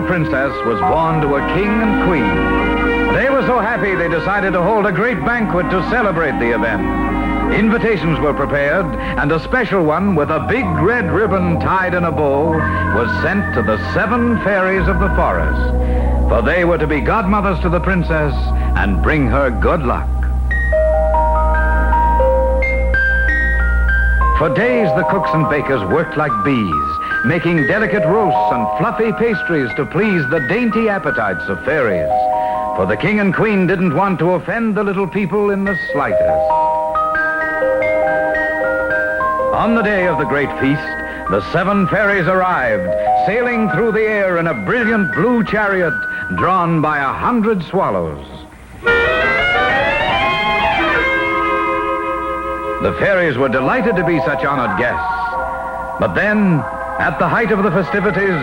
Princess was born to a king and queen. They were so happy they decided to hold a great banquet to celebrate the event. Invitations were prepared, and a special one with a big red ribbon tied in a bow was sent to the 7 fairies of the forest, for they were to be godmothers to the princess and bring her good luck. For days, the cooks and bakers worked like bees, making delicate roasts and fluffy pastries to please the dainty appetites of fairies. For the king and queen didn't want to offend the little people in the slightest. On the day of the great feast, the 7 fairies arrived, sailing through the air in a brilliant blue chariot drawn by 100 swallows. The fairies were delighted to be such honored guests. But then, at the height of the festivities,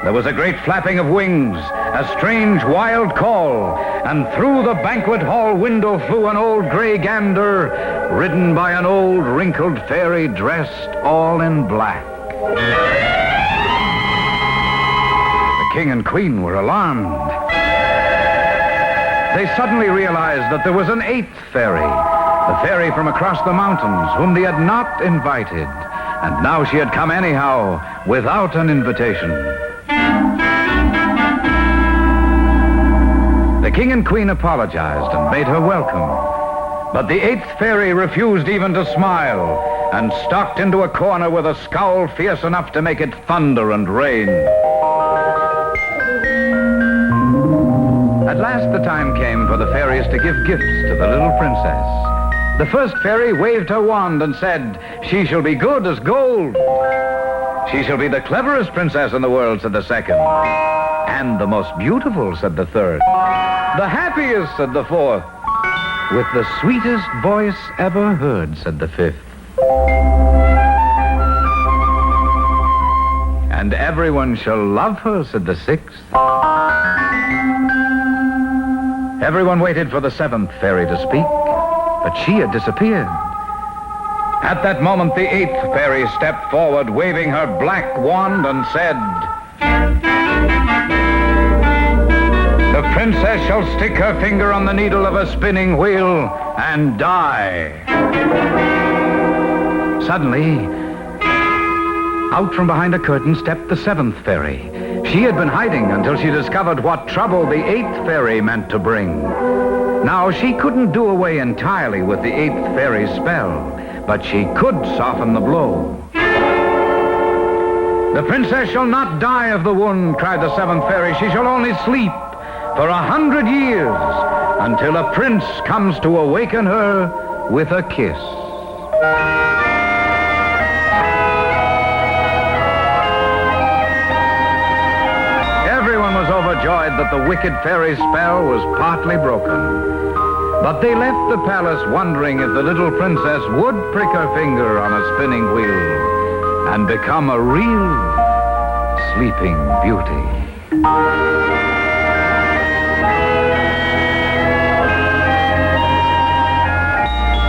there was a great flapping of wings, a strange wild call, and through the banquet hall window flew an old gray gander, ridden by an old wrinkled fairy dressed all in black. The king and queen were alarmed. They suddenly realized that there was an 8th fairy, the fairy from across the mountains, whom they had not invited. And now she had come anyhow, without an invitation. The king and queen apologized and made her welcome. But the 8th fairy refused even to smile, and stalked into a corner with a scowl fierce enough to make it thunder and rain. At last the time came for the fairies to give gifts to the little princess. The first fairy waved her wand and said, "She shall be good as gold." "She shall be the cleverest princess in the world," said the second. "And the most beautiful," said the third. "The happiest," said the fourth. "With the sweetest voice ever heard," said the fifth. "And everyone shall love her," said the sixth. Everyone waited for the 7th fairy to speak, but she had disappeared. At that moment, the 8th fairy stepped forward, waving her black wand, and said, "The princess shall stick her finger on the needle of a spinning wheel and die." Suddenly, out from behind a curtain stepped the 7th fairy. She had been hiding until she discovered what trouble the 8th fairy meant to bring. Now, she couldn't do away entirely with the 8th fairy's spell, but she could soften the blow. "The princess shall not die of the wound," cried the 7th fairy. "She shall only sleep for 100 years until a prince comes to awaken her with a kiss." Everyone was overjoyed that the wicked fairy's spell was partly broken. But they left the palace wondering if the little princess would prick her finger on a spinning wheel and become a real sleeping beauty.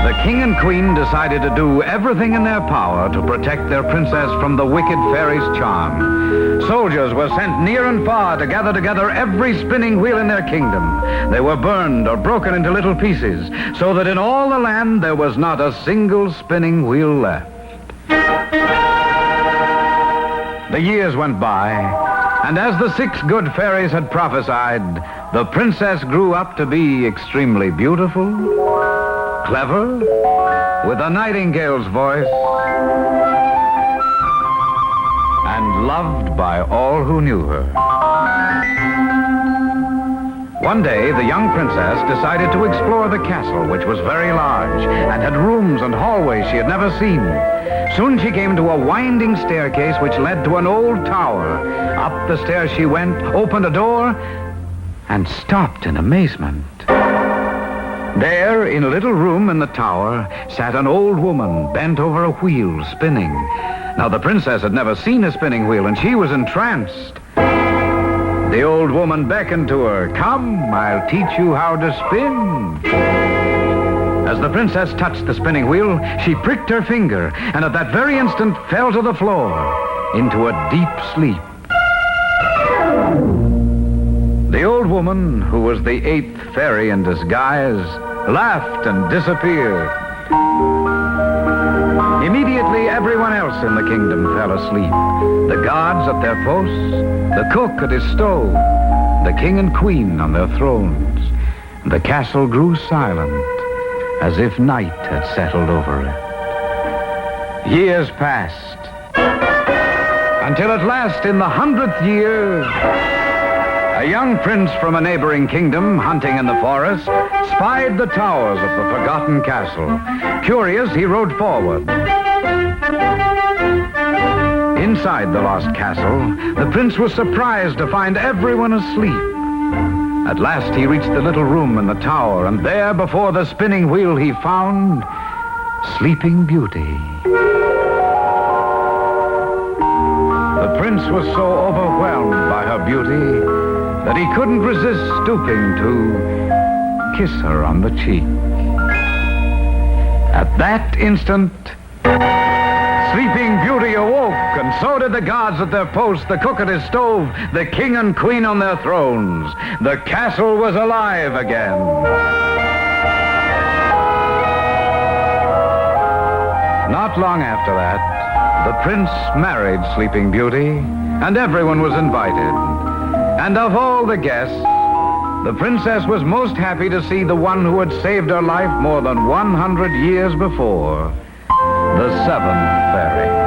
The king and queen decided to do everything in their power to protect their princess from the wicked fairy's charm. Soldiers were sent near and far to gather together every spinning wheel in their kingdom. They were burned or broken into little pieces, so that in all the land there was not a single spinning wheel left. The years went by, and as the 6 good fairies had prophesied, the princess grew up to be extremely beautiful, clever, with a nightingale's voice, and loved by all who knew her. One day, the young princess decided to explore the castle, which was very large and had rooms and hallways she had never seen. Soon she came to a winding staircase which led to an old tower. Up the stairs she went, opened a door, and stopped in amazement. There, in a little room in the tower, sat an old woman bent over a wheel, spinning. Now, the princess had never seen a spinning wheel, and she was entranced. The old woman beckoned to her. "Come, I'll teach you how to spin." As the princess touched the spinning wheel, she pricked her finger, and at that very instant fell to the floor into a deep sleep. The old woman, who was the 8th fairy in disguise, laughed and disappeared. Immediately, everyone else in the kingdom fell asleep. The gods at their posts, the cook at his stove, the king and queen on their thrones. The castle grew silent, as if night had settled over it. Years passed, until at last, in the 100th year, a young prince from a neighboring kingdom, hunting in the forest, spied the towers of the forgotten castle. Curious, he rode forward. Inside the lost castle, the prince was surprised to find everyone asleep. At last he reached the little room in the tower, and there before the spinning wheel he found Sleeping Beauty. The prince was so overwhelmed by her beauty that he couldn't resist stooping to kiss her on the cheek. At that instant, Sleeping Beauty awoke, and so did the gods at their posts, the cook at his stove, the king and queen on their thrones. The castle was alive again. Not long after that, the prince married Sleeping Beauty, and everyone was invited. And of all the guests, the princess was most happy to see the one who had saved her life more than 100 years before, the 7th fairy.